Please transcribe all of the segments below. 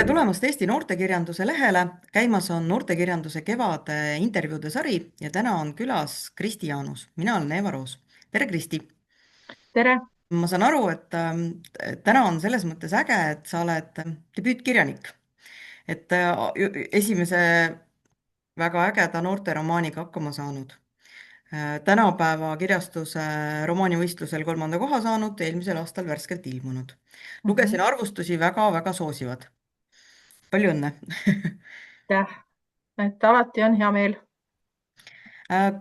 Tulemast Eesti noortekirjanduse lehele. Käimas on noortekirjanduse kevade intervjuude sari ja täna on külas Kristi Jaanus. Mina olen Eva Roos. Tere, Kristi! tere! Ma saan aru, et täna on selles mõttes äge, et sa oled debüütkirjanik. Et esimese väga ägeda noorteromaaniga hakkama saanud. Tänapäeva kirjastuse romaanivõistlusel 3. koha saanud, eelmisel aastal värskelt ilmunud. Lugesin Mhm. arvustusi väga-väga soosivad. Palju õnne! Aitäh, et alati on hea meel.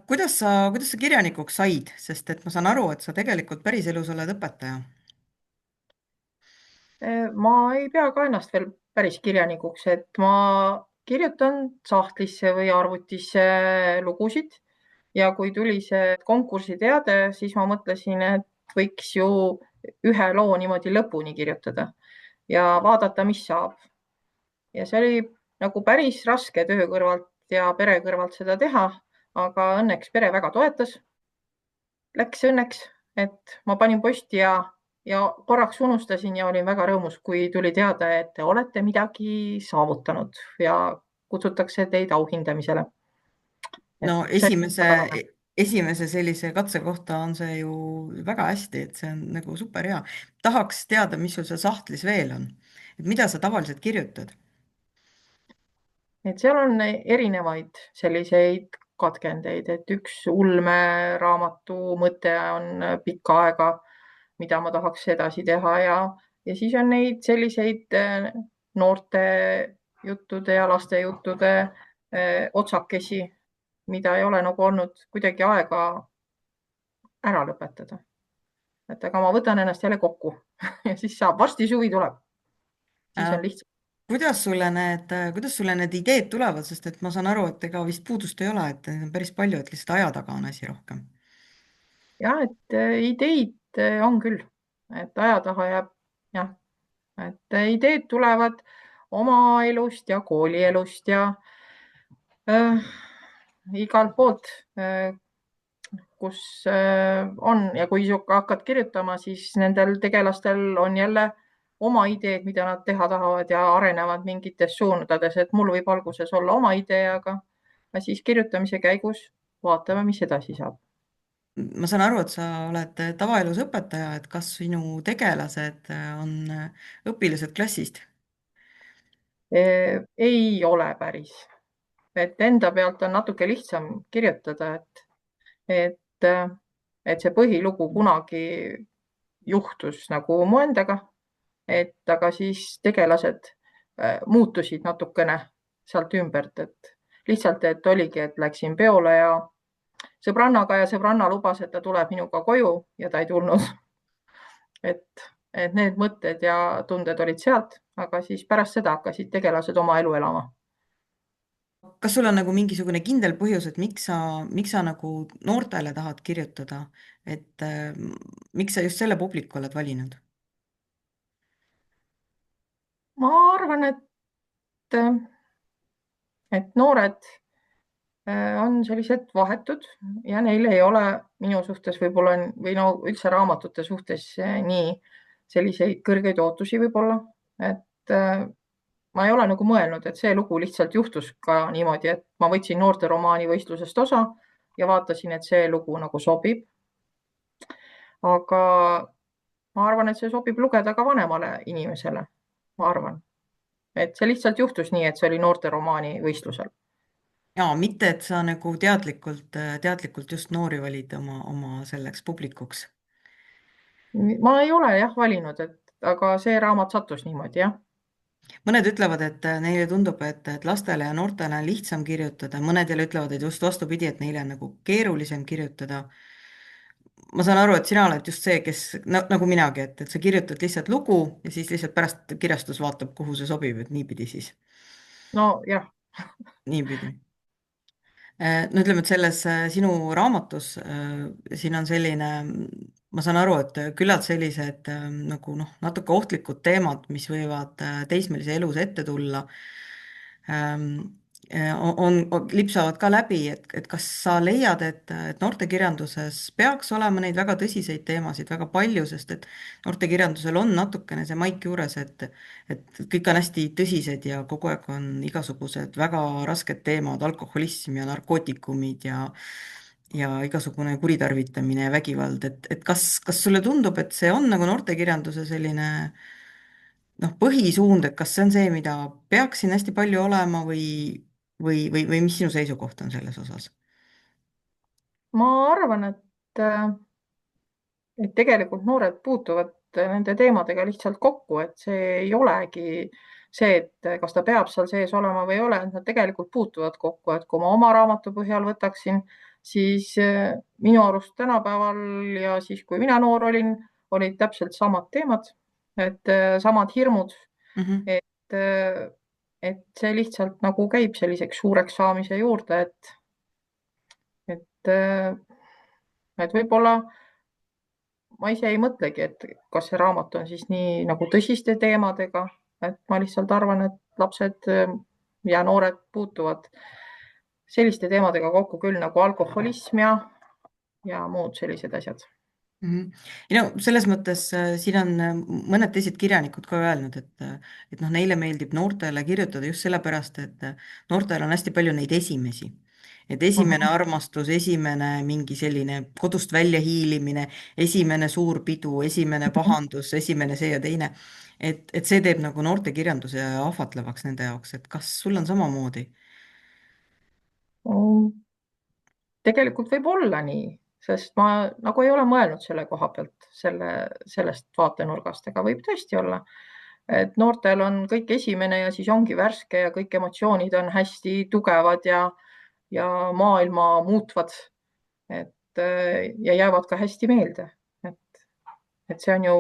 Kuidas sa kirjanikuks said, sest et ma saan aru, et sa tegelikult päriselus oled õpetaja. Ma ei pea ka ennast veel päris kirjanikuks, et ma kirjutan sahtlisse või arvutisse lugusid ja kui tuli see konkursiteade, siis ma mõtlesin, et võiks ju ühe loo niimoodi lõpuni kirjutada ja vaadata, mis saab. Ja see oli nagu päris raske töö kõrvalt ja pere kõrvalt seda teha, aga õnneks pere väga toetas. Läks õnneks, et ma panin posti ja korraks unustasin ja olin väga rõõmus, kui tuli teada, et te olete midagi saavutanud ja kutsutakse teid auhindamisele. Et No see oli väga tore. esimese sellise katse kohta on see ju väga hästi, et see on nagu super hea. Tahaks teada, mis sul seal sahtlis veel on. Et mida sa tavaliselt kirjutad? Et seal on erinevaid selliseid katkendeid, et üks ulmeraamatu mõte on pikka aega, mida ma tahaks edasi teha ja siis on neid selliseid noorte juttude ja laste juttude otsakesi, mida ei ole nagu olnud kuidagi aega ära lõpetada. Et aga ma võtan ennast jälle kokku ja siis saab, varsti suvi tuleb, siis Äh, on lihtsalt. kuidas sulle need ideed tulevad, sest et ma saan aru, et ega vist puudust ei ole, et neid on päris palju, et lihtsalt aja taga on asi rohkem. Jah, et ideid on küll, et aja taha jääb jah, et ideed tulevad oma elust ja koolielust ja äh, igalt poolt, kus on ja kui sa hakkad kirjutama, siis nendel tegelastel on jälle oma ideed, mida nad teha tahavad ja arenevad mingites suundades, et mul võib alguses olla oma idee, aga siis kirjutamise käigus vaatame, mis edasi saab. Ma saan aru, et sa oled tavaelus õpetaja, et kas sinu tegelased on õpilased klassist? Ei ole päris, et enda pealt on natuke lihtsam kirjutada, et, et see põhilugu kunagi juhtus nagu mu endaga, et aga siis tegelased muutusid natukene sealt ümbert, et lihtsalt, et oligi, et läksin peole ja sõbrannaga ja sõbranna lubas, et ta tuleb minuga koju ja ta ei tulnud. et need mõtted ja tunded olid sealt, aga siis pärast seda hakkasid tegelased oma elu elama. Kas sul on nagu mingisugune kindel põhjus, et miks sa nagu noortele tahad kirjutada, et miks sa just selle publiku oled valinud? Ma arvan, et noored on sellised vahetud ja neil ei ole minu suhtes võib-olla või no üldse raamatute suhtes nii selliseid kõrgeid ootusi võib-olla, et ma ei ole nagu mõelnud, et see lugu lihtsalt juhtus ka niimoodi, et ma võtsin noorteromaani võistlusest osa ja vaatasin, et see lugu nagu sobib. aga ma arvan, et see sobib lugeda ka vanemale inimesele. Ma arvan, et see lihtsalt juhtus nii, et see oli noorteromaani võistlusel. jaa, mitte et sa nagu teadlikult just noori valid oma selleks publikuks. Ma ei ole jah valinud, aga see raamat sattus niimoodi jah. mõned ütlevad, et neile tundub, et lastele ja noortele on lihtsam kirjutada, mõned jälle ütlevad, et just vastupidi, et neile on nagu keerulisem kirjutada. Ma saan aru, et sina oled just see, kes nagu minagi, et sa kirjutad lihtsalt lugu ja siis lihtsalt pärast kirjastus vaatab, kuhu see sobib, et niipidi siis, No jah. niipidi. No ütleme, et selles sinu raamatus siin on selline, ma saan aru, et küllalt sellised nagu noh, natuke ohtlikud teemad, mis võivad teismelise elus ette tulla. lipsavad ka läbi, et kas sa leiad, et noortekirjanduses peaks olema neid väga tõsiseid teemasid väga palju, sest et noortekirjandusel on natukene see maik juures, et kõik on hästi tõsised ja kogu aeg on igasugused väga rasked teemad, alkoholism ja narkootikumid ja igasugune kuritarvitamine ja vägivald, et kas sulle tundub, et see on nagu noortekirjanduse selline noh, põhisuund, et kas see on see, mida peaks siin hästi palju olema või mis sinu seisukoht on selles osas? ma arvan, et tegelikult noored puutuvad nende teemadega lihtsalt kokku, et see ei olegi see, et kas ta peab seal sees olema või ei ole, et nad tegelikult puutuvad kokku, et kui ma oma raamatu põhjal võtaksin, siis minu arust tänapäeval ja siis, kui mina noor olin, olid täpselt samad teemad, et samad hirmud, Mhm. et, et see lihtsalt nagu käib selliseks suureks saamise juurde, et, et võib-olla ma ise ei mõtlegi, et kas see raamat on siis nii nagu tõsiste teemadega, et ma lihtsalt arvan, et lapsed ja noored puutuvad selliste teemadega kokku küll nagu alkoholism ja muud sellised asjad. Mhm. ja no selles mõttes siin on mõned teised kirjanikud ka öelnud, et noh, neile meeldib noortele kirjutada just sellepärast, et noortel on hästi palju neid esimesi. Et esimene Mhm. armastus, esimene mingi selline kodust välja hiilimine, esimene suur pidu, esimene pahandus, esimene see ja teine. Et see teeb nagu noortekirjanduse ahvatlevaks nende jaoks, et kas sul on samamoodi? Tegelikult võib olla nii, sest ma nagu ei ole mõelnud selle koha pealt, sellest vaatenurgast, aga võib tõesti olla, et noortel on kõik esimene ja siis ongi värske ja kõik emotsioonid on hästi tugevad ja maailma muutvad, ja jäävad ka hästi meelde. et see on ju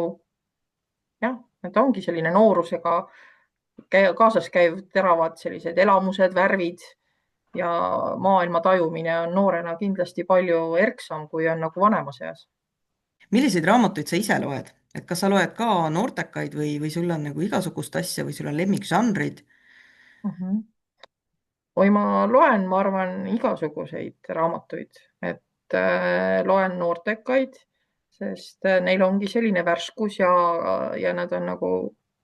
jah, et ongi selline noorusega kaasas käiv teravad sellised elamused, värvid ja maailma tajumine on noorena kindlasti palju erksam, kui on nagu vanemas eas. Milliseid raamatuid sa ise loed? Et kas sa loed ka noortekaid või sul on nagu igasugust asja või sul on lemmikžanrid? Mhm. Oi, ma loen, ma arvan, igasuguseid raamatuid, et loen noortekaid, sest neil ongi selline värskus ja nad on nagu,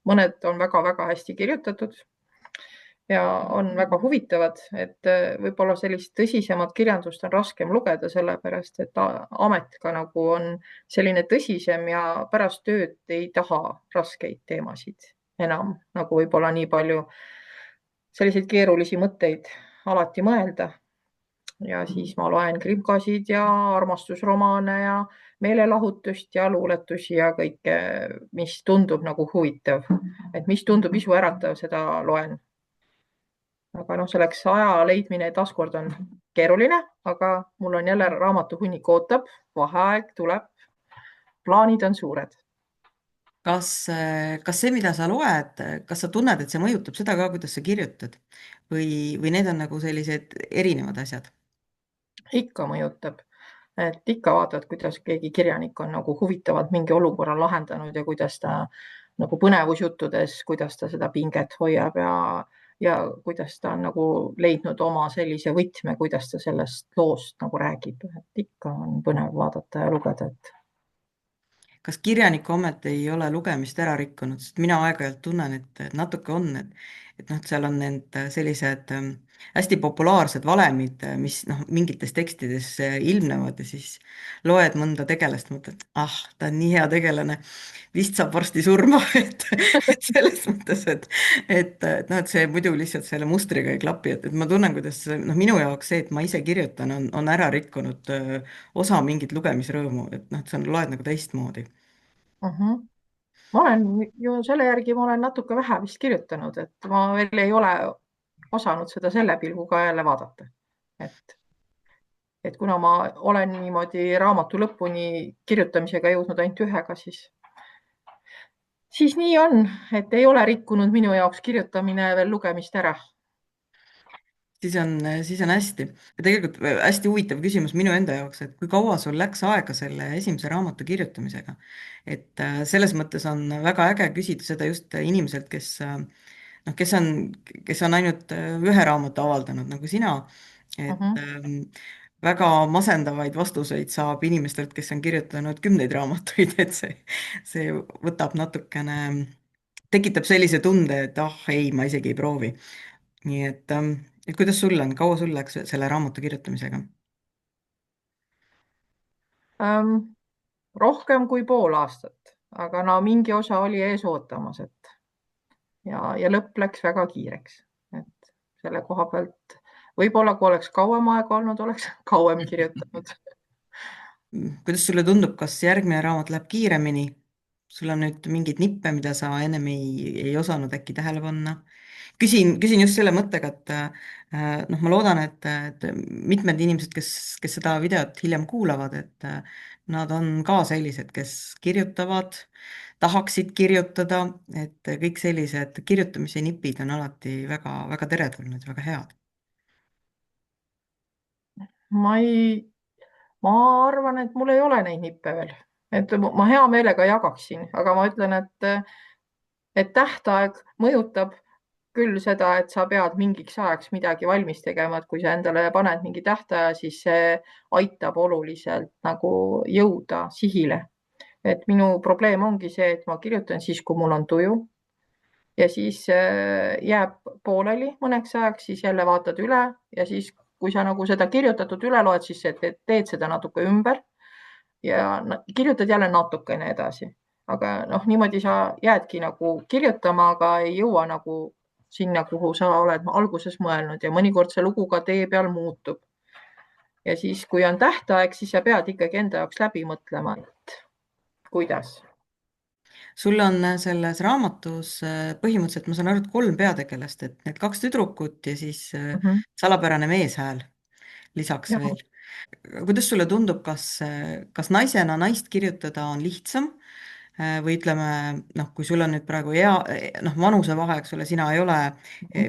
mõned on väga-väga hästi kirjutatud ja on väga huvitavad, et võib-olla sellist tõsisemat kirjandust on raskem lugeda, sellepärast et amet ka nagu on selline tõsisem ja pärast tööd ei taha raskeid teemasid enam nagu võib-olla nii palju selliseid keerulisi mõtteid alati mõelda. Ja siis ma loen krimkasid ja armastusromaane ja meelelahutust ja luuletusi ja kõike, mis tundub nagu huvitav, et mis tundub isuäratav, seda loen. Aga noh, selleks aja leidmine taaskord on keeruline, aga mul on jälle raamatuhunnik ootab, vaheaeg tuleb, plaanid on suured. Kas see, mida sa loed, kas sa tunned, et see mõjutab seda ka, kuidas sa kirjutad? Või need on nagu sellised erinevad asjad? Ikka mõjutab, et ikka vaatad, kuidas keegi kirjanik on nagu huvitavalt mingi olukorra lahendanud ja kuidas ta nagu põnevusjuttudes, kuidas ta seda pinget hoiab ja kuidas ta on nagu leidnud oma sellise võtme, kuidas ta sellest loost nagu räägib, et ikka on põnev vaadata ja lugeda, et Kas kirjaniku amet ei ole lugemist ära rikkunud, sest mina aeg-ajalt tunnen, et natuke on, et noh, et seal on need sellised hästi populaarsed valemid, mis noh, mingites tekstides ilmnevad ja siis loed mõnda tegelast, mõtled, ah, ta on nii hea tegelane, vist saab varsti surma, et selles mõttes, et noh, et see muidu lihtsalt selle mustriga ei klapi, et ma tunnen, kuidas noh, minu jaoks see, et ma ise kirjutan, on ära rikkunud osa mingit lugemisrõõmu, et noh, et sa loed nagu teistmoodi. uh -huh. Ma olen ju selle järgi, ma olen natuke vähe vist kirjutanud, et ma veel ei ole osanud seda selle pilguga jälle vaadata, et kuna ma olen niimoodi raamatu lõpuni kirjutamisega jõudnud ainult ühega, siis nii on, et ei ole rikkunud minu jaoks kirjutamine veel lugemist ära. Siis on hästi. ja tegelikult hästi huvitav küsimus minu enda jaoks, et kui kaua sul läks aega selle esimese raamatu kirjutamisega? Et selles mõttes on väga äge küsida seda just inimeselt, kes noh, kes on ainult ühe raamatu avaldanud nagu sina, et Mhm. väga masendavaid vastuseid saab inimestelt, kes on kirjutanud kümneid raamatuid, et see võtab natukene, tekitab sellise tunde, et ah ei, ma isegi ei proovi. nii et kuidas sul on, kaua sul läks selle raamatu kirjutamisega? Ähm, rohkem kui pool aastat, aga no mingi osa oli ees ootamas, et ja lõpp läks väga kiireks, et selle koha pealt võib-olla kui oleks kauem aega olnud, oleks kauem kirjutanud. Kuidas sulle tundub, kas järgmine raamat läheb kiiremini? sul on nüüd mingeid nippe, mida sa ennem ei osanud äkki tähele panna? küsin just selle mõttega, et noh, ma loodan, et mitmed inimesed, kes seda videot hiljem kuulavad, et nad on ka sellised, kes kirjutavad, tahaksid kirjutada, et kõik sellised kirjutamise nipid on alati väga, väga teretulnud, väga head. ma ei, ma arvan, et mul ei ole neid nippe veel, et ma hea meelega jagaksin, aga ma ütlen, et tähtaeg mõjutab küll seda, et sa pead mingiks ajaks midagi valmis tegema, et kui sa endale paned mingi tähtaja, siis see aitab oluliselt nagu jõuda sihile. et minu probleem ongi see, et ma kirjutan siis, kui mul on tuju ja siis jääb pooleli mõneks ajaks, siis jälle vaatad üle ja siis, kui sa nagu seda kirjutatud üle loed, siis teed seda natuke ümber ja kirjutad jälle natukene edasi. aga noh, niimoodi sa jäädki nagu kirjutama, aga ei jõua nagu sinna, kuhu sa oled alguses mõelnud ja mõnikord see lugu ka tee peal muutub. ja siis, kui on tähtaeg, siis sa pead ikkagi enda jaoks läbi mõtlema, et kuidas. sul on selles raamatus põhimõtteliselt, ma saan aru, et kolm peategelast, et need kaks tüdrukut ja siis Mhm. salapärane meeshääl lisaks Ja. veel. kuidas sulle tundub, kas naisena naist kirjutada on lihtsam või ütleme, noh, kui sul on nüüd praegu noh, vanusevahe, eks ole, sina ei ole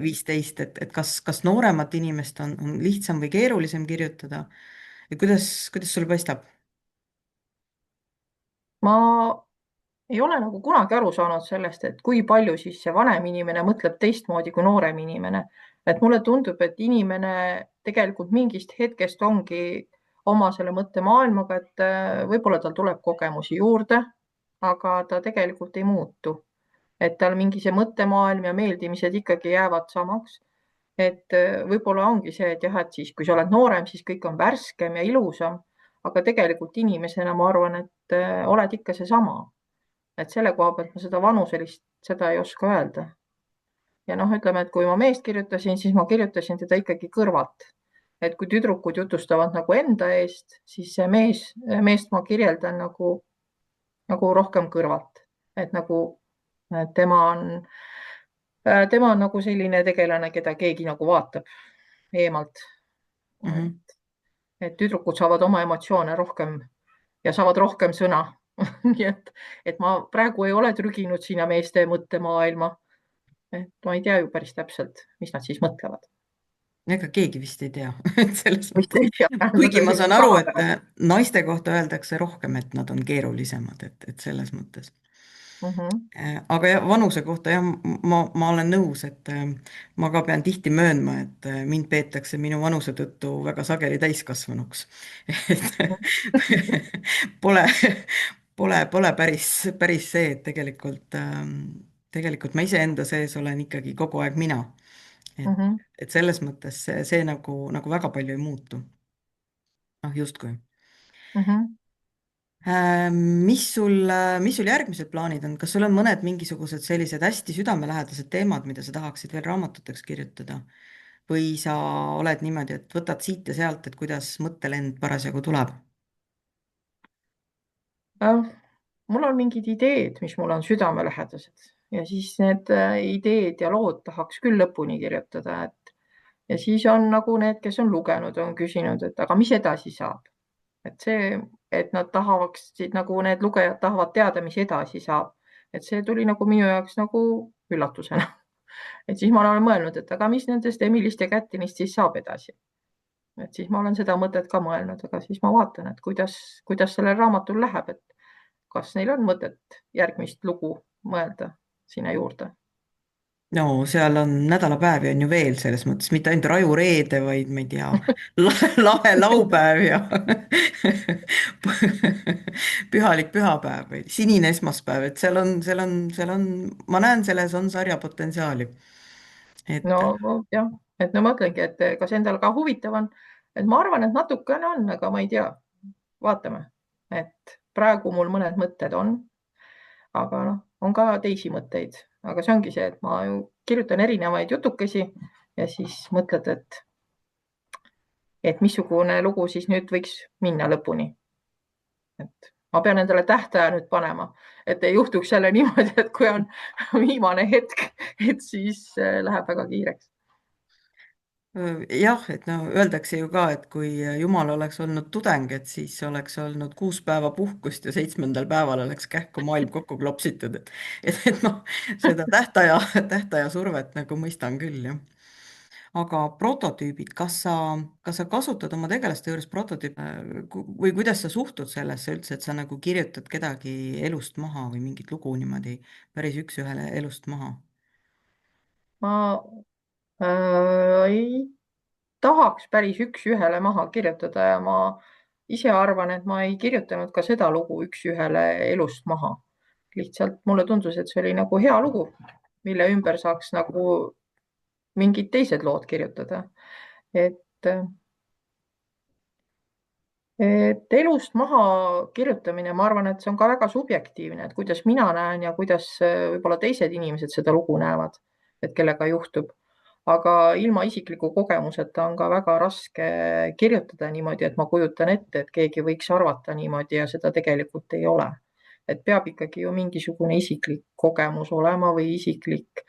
15, et kas nooremat inimest on lihtsam või keerulisem kirjutada ja kuidas sulle paistab? ma ei ole nagu kunagi aru saanud sellest, et kui palju siis see vanem inimene mõtleb teistmoodi kui noorem inimene. et mulle tundub, et inimene tegelikult mingist hetkest ongi oma selle mõttemaailmaga, et võib-olla tal tuleb kogemusi juurde, aga ta tegelikult ei muutu. et tal mingi see mõttemaailm ja meeldimised ikkagi jäävad samaks. et võib-olla ongi see, et jah, et siis, kui sa oled noorem, siis kõik on värskem ja ilusam, aga tegelikult inimesena ma arvan, et oled ikka seesama. et selle koha pealt ma seda vanuselist, seda ei oska öelda. ja noh, ütleme, et kui ma meest kirjutasin, siis ma kirjutasin teda ikkagi kõrvalt. et kui tüdrukud jutustavad nagu enda eest, siis see meest ma kirjeldan nagu rohkem kõrvalt, et nagu tema on nagu selline tegelane, keda keegi nagu vaatab eemalt. Mhm. et tüdrukud saavad oma emotsioone rohkem ja saavad rohkem sõna. nii et ma praegu ei ole trüginud sinna meeste mõttemaailma. et ma ei tea ju päris täpselt, mis nad siis mõtlevad. ega keegi vist ei tea, et selles vist mõttes, ei tea, nad kuigi on ma saan sellised aru, et salapärased. naiste kohta öeldakse rohkem, et nad on keerulisemad, et selles mõttes. Mhm. Aga jah, vanuse kohta jah, ma olen nõus, et ma ka pean tihti möönma, et mind peetakse minu vanuse tõttu väga sageli täiskasvanuks. et pole, pole päris see, et tegelikult ma iseenda sees olen ikkagi kogu aeg mina. et, Mhm. et selles mõttes see nagu väga palju ei muutu. noh, justkui. Mhm. Mis sul järgmised plaanid on, kas sul on mõned mingisugused sellised hästi südamelähedased teemad, mida sa tahaksid veel raamatuteks kirjutada? või sa oled niimoodi, et võtad siit ja sealt, et kuidas mõttelend parasjagu tuleb? Äh, mul on mingid ideed, mis mul on südamelähedased ja siis need ideed ja lood tahaks küll lõpuni kirjutada, et ja siis on nagu need, kes on lugenud, on küsinud, et aga mis edasi saab. et see, et nad tahaksid nagu need lugejad tahavad teada, mis edasi saab. et see tuli nagu minu jaoks nagu üllatusena. et siis ma olen mõelnud, et aga mis nendest Emilist ja Kättinist siis saab edasi. et siis ma olen seda mõtet ka mõelnud, aga siis ma vaatan, et kuidas sellel raamatul läheb, et kas neil on mõtet järgmist lugu mõelda sinna juurde. no seal on nädalapäevi on ju veel, selles mõttes mitte ainult Raju reede, vaid ma ei tea, lahe laupäev ja pühalik pühapäev või sinine esmaspäev, et seal on, ma näen, selles on sarja potentsiaali. no et jah, et no ma mõtlengi, et kas endal ka huvitav on, et ma arvan, et natukene on, aga ma ei tea, vaatame, et praegu mul mõned mõtted on, aga noh, on ka teisi mõtteid, aga see ongi see, et ma ju kirjutan erinevaid jutukesi ja siis mõtled, et missugune lugu siis nüüd võiks minna lõpuni, et ma pean endale tähtaja nüüd panema, et ei juhtuks jälle niimoodi, et kui on viimane hetk, et siis läheb väga kiireks. jah, et no öeldakse ju ka, et kui Jumal oleks olnud tudeng, et siis oleks olnud 6 päeva puhkust ja 7. päeval oleks kähku maailm kokku klopsitud, et noh, seda tähtaja survet nagu mõistan küll, jah. aga prototüübid, kas sa kasutad oma tegelaste juures prototüüpe või kuidas sa suhtud sellesse üldse, et sa nagu kirjutad kedagi elust maha või mingit lugu niimoodi päris üks-ühele elust maha? ma ei tahaks päris üks-ühele maha kirjutada ja ma ise arvan, et ma ei kirjutanud ka seda lugu üks-ühele elust maha. lihtsalt mulle tundus, et see oli nagu hea lugu, mille ümber saaks nagu mingid teised lood kirjutada. et, et elust maha kirjutamine, ma arvan, et see on ka väga subjektiivne, et kuidas mina näen ja kuidas võib-olla teised inimesed seda lugu näevad, et kellega juhtub. aga ilma isikliku kogemuseta on ka väga raske kirjutada niimoodi, et ma kujutan ette, et keegi võiks arvata niimoodi ja seda tegelikult ei ole. et peab ikkagi ju mingisugune isiklik kogemus olema või isiklik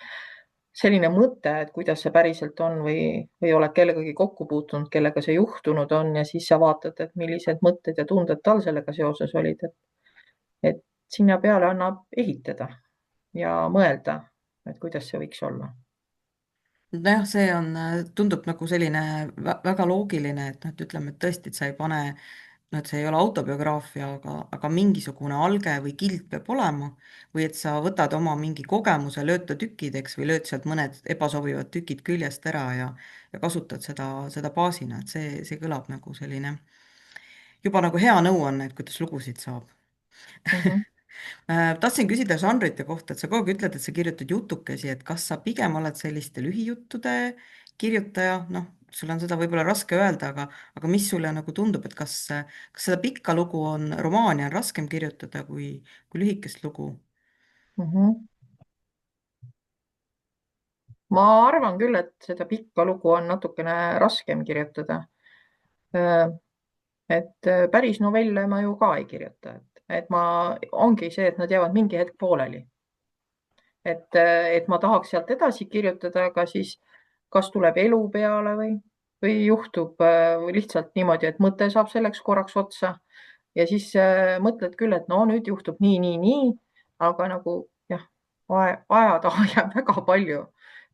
selline mõte, et kuidas see päriselt on või oled kellegagi kokku puutunud, kellega see juhtunud on ja siis sa vaatad, et millised mõtted ja tunded tal sellega seoses olid, et sinna peale annab ehitada ja mõelda, et kuidas see võiks olla. nojah, see on, tundub nagu selline väga loogiline, et noh, et ütleme, et tõesti, et sa ei pane, no et see ei ole autobiograafia, aga mingisugune alge või kild peab olema, või et sa võtad oma mingi kogemuse, lööd ta tükkideks või lööd sealt mõned ebasobivad tükid küljest ära ja kasutad seda baasina, et see kõlab nagu selline juba nagu hea nõuanne, et kuidas lugusid saab. Mhm. Tahtsin küsida žanrite kohta, et sa kogu aeg ütled, et sa kirjutad jutukesi, et kas sa pigem oled selliste lühijuttude kirjutaja, noh, sul on seda võib-olla raske öelda, aga mis sulle nagu tundub, et kas seda pikka lugu on, romaani on raskem kirjutada kui lühikest lugu? Mhm. ma arvan küll, et seda pikka lugu on natukene raskem kirjutada. et päris novelle ma ju ka ei kirjuta, et ma, ongi see, et nad jäävad mingi hetk pooleli. et ma tahaks sealt edasi kirjutada, aga siis kas tuleb elu peale või juhtub või lihtsalt niimoodi, et mõte saab selleks korraks otsa ja siis mõtled küll, et no nüüd juhtub nii, nii, nii, aga nagu jah, ajataha jääb väga palju.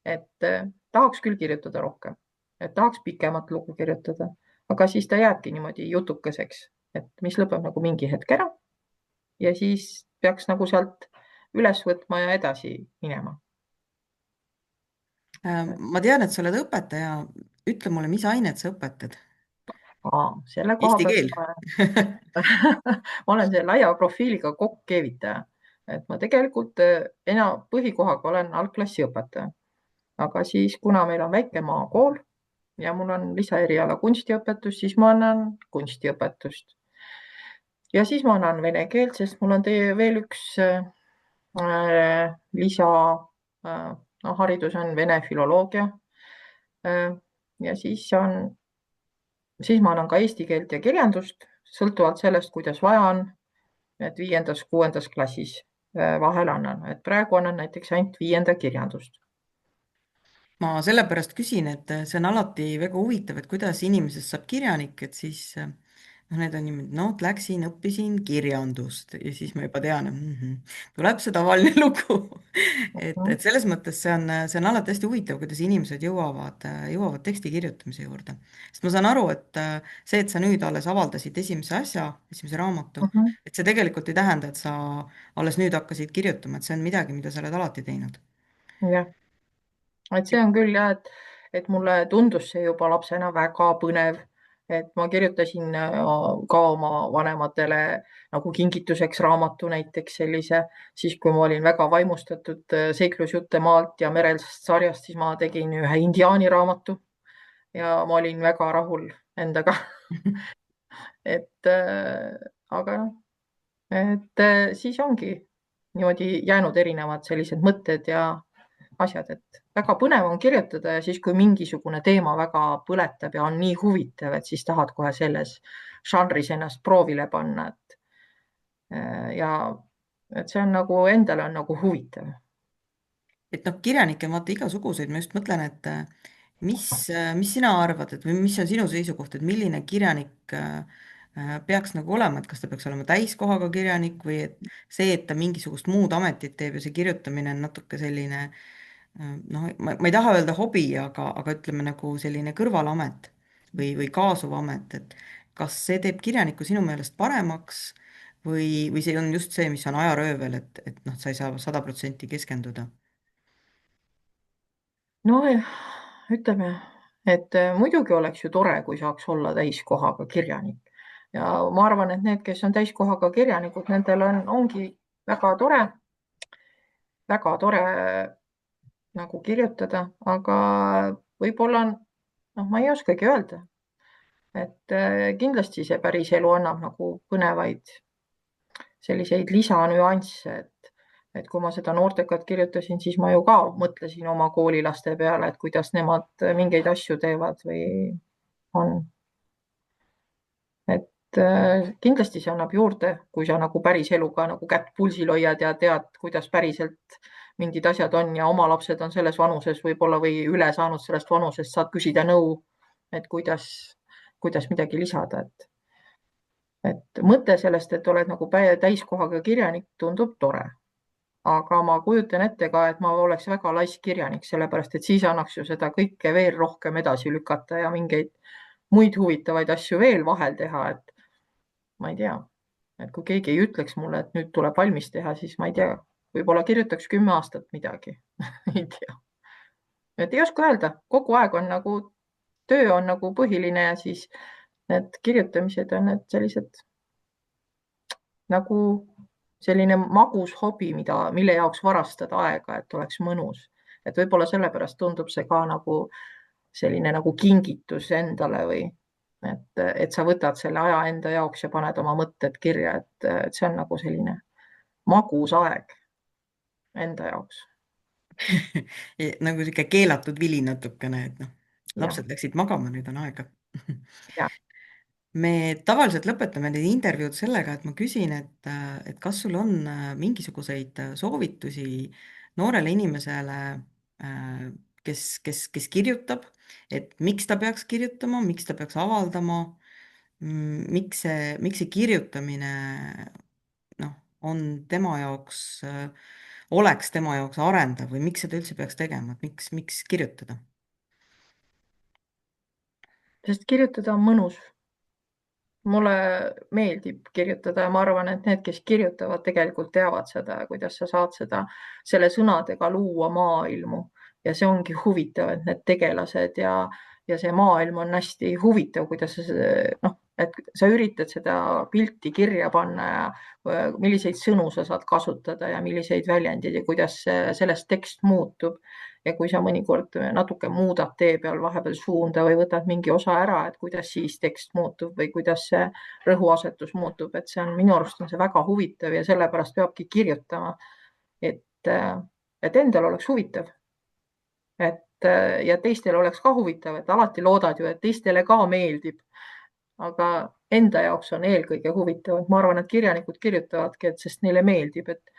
et tahaks küll kirjutada rohkem, et tahaks pikemat lugu kirjutada, aga siis ta jääbki niimoodi jutukeseks, et mis lõpeb nagu mingi hetk ära ja siis peaks nagu sealt üles võtma ja edasi minema. Ma tean, et sa oled õpetaja, ütle mulle, mis ainet sa õpetad? Selle koha Eesti pealt keel? ma olen see laia profiiliga kokk-keevitaja, et ma tegelikult põhikohaga olen algklassi õpetaja, aga siis, kuna meil on väike maakool ja mul on lisaeriala kunstiõpetus, siis ma annan kunstiõpetust. ja siis ma annan vene keelt, sest mul on teie veel üks lisa no, haridus on vene filoloogia. ja siis ma annan ka eesti keelt ja kirjandust, sõltuvalt sellest, kuidas vaja on, et 5.–6. klassis vahel annan, et praegu annan näiteks ainult 5. kirjandust. ma sellepärast küsin, et see on alati väga huvitav, et kuidas inimesest saab kirjanik, et siis noh, need on niimoodi, no et läksin, õppisin kirjandust ja siis ma juba tean, et tuleb see tavaline lugu. et selles mõttes see on alati hästi huvitav, kuidas inimesed jõuavad teksti kirjutamise juurde. sest ma saan aru, et see, et sa nüüd alles avaldasid esimese asja, esimese raamatu, Mhm. et see tegelikult ei tähenda, et sa alles nüüd hakkasid kirjutama, et see on midagi, mida sa oled alati teinud. jah, et see on küll jah, et mulle tundus see juba lapsena väga põnev, et ma kirjutasin ka oma vanematele nagu kingituseks raamatu näiteks sellise, siis kui ma olin väga vaimustatud seiklusjutte maalt ja merelt sarjast, siis ma tegin ühe indiaani raamatu ja ma olin väga rahul endaga. Aga noh, siis ongi niimoodi jäänud erinevad sellised mõtted ja asjad, et väga põnev on kirjutada ja siis, kui mingisugune teema väga põletab ja on nii huvitav, et siis tahad kohe selles žanris ennast proovile panna, ja et see on nagu endale on nagu huvitav. et noh, kirjanikke on vaata igasuguseid, ma just mõtlen, et mis sina arvad, et või mis on sinu seisukoht, et milline kirjanik peaks nagu olema, et kas ta peaks olema täiskohaga kirjanik või et see, et ta mingisugust muud ametit teeb ja see kirjutamine on natuke selline noh, ma ei taha öelda hobi, aga ütleme nagu selline kõrvalamet või kaasuv amet, et kas see teeb kirjaniku sinu meelest paremaks või see on just see, mis on ajaröövel, et noh, sa ei saa 100% keskenduda. no ütleme, et muidugi oleks ju tore, kui saaks olla täiskohaga kirjanik ja ma arvan, et need, kes on täiskohaga kirjanikud, nendel ongi väga tore nagu kirjutada, aga võib-olla on, noh, ma ei oskagi öelda, et kindlasti see päris elu annab nagu põnevaid selliseid lisanüansse, et kui ma seda Nortecat kirjutasin, siis ma ju ka mõtlesin oma koolilaste peale, et kuidas nemad mingeid asju teevad või on, et kindlasti see annab juurde, kui sa nagu päris eluga nagu kätt pulsil hoiad ja tead, kuidas päriselt mingid asjad on ja oma lapsed on selles vanuses võib-olla või üle saanud sellest vanusest, saad küsida nõu, et kuidas midagi lisada, et mõte sellest, et oled nagu täiskohaga kirjanik, tundub tore, aga ma kujutan ette ka, et ma oleks väga laisk kirjanik, sellepärast et siis annaks ju seda kõike veel rohkem edasi lükata ja mingeid muid huvitavaid asju veel vahel teha, et ma ei tea, et kui keegi ei ütleks mulle, et nüüd tuleb valmis teha, siis ma ei tea, võib-olla kirjutaks 10 aastat midagi ei tea, et ei oska öelda, kogu aeg on nagu, töö on nagu põhiline ja siis need kirjutamised on need sellised nagu selline magus hobi, mille jaoks varastada aega, et oleks mõnus. et võib-olla sellepärast tundub see ka nagu selline nagu kingitus endale või et sa võtad selle aja enda jaoks ja paned oma mõtted kirja, et see on nagu selline magus aeg enda jaoks. nagu sihuke keelatud vili natukene, et noh, ja, lapsed läksid magama, nüüd on aega. ja me tavaliselt lõpetame need intervjuud sellega, et ma küsin, et kas sul on mingisuguseid soovitusi noorele inimesele, kes kirjutab, et miks ta peaks kirjutama, miks ta peaks avaldama, miks see kirjutamine noh, on tema jaoks, oleks tema jaoks arendav või miks seda üldse peaks tegema, et miks kirjutada? sest kirjutada on mõnus, mulle meeldib kirjutada ja ma arvan, et need, kes kirjutavad, tegelikult teavad seda, kuidas sa saad selle sõnadega luua maailmu ja see ongi huvitav, et need tegelased ja see maailm on hästi huvitav, kuidas sa noh, et sa üritad seda pilti kirja panna ja milliseid sõnu sa saad kasutada ja milliseid väljendeid ja kuidas sellest tekst muutub ja kui sa mõnikord natuke muudad tee peal vahepeal suunda või võtad mingi osa ära, et kuidas siis tekst muutub või kuidas see rõhuasetus muutub, et see on minu arust on see väga huvitav ja sellepärast peabki kirjutama, et, et endal oleks huvitav, et ja teistel oleks ka huvitav, et alati loodad ju, et teistele ka meeldib, aga enda jaoks on eelkõige huvitav, et ma arvan, et kirjanikud kirjutavadki, et sest neile meeldib, et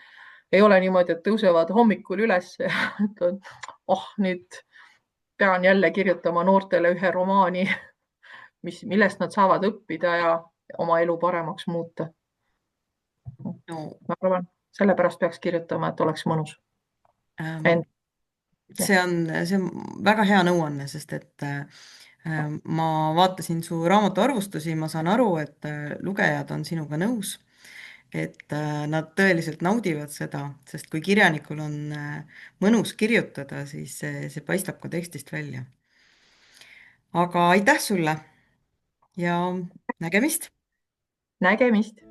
ei ole niimoodi, et tõusevad hommikul üles ja ütlevad, oh, nüüd pean jälle kirjutama noortele ühe romaani, millest nad saavad õppida ja oma elu paremaks muuta. no ma arvan, sellepärast peaks kirjutama, et oleks mõnus. ähm, see on väga hea nõuanne, sest et ma vaatasin su raamatu arvustusi, ma saan aru, et lugejad on sinuga nõus et nad tõeliselt naudivad seda, sest kui kirjanikul on mõnus kirjutada, siis see paistab ka tekstist välja. aga aitäh sulle ja nägemist! nägemist!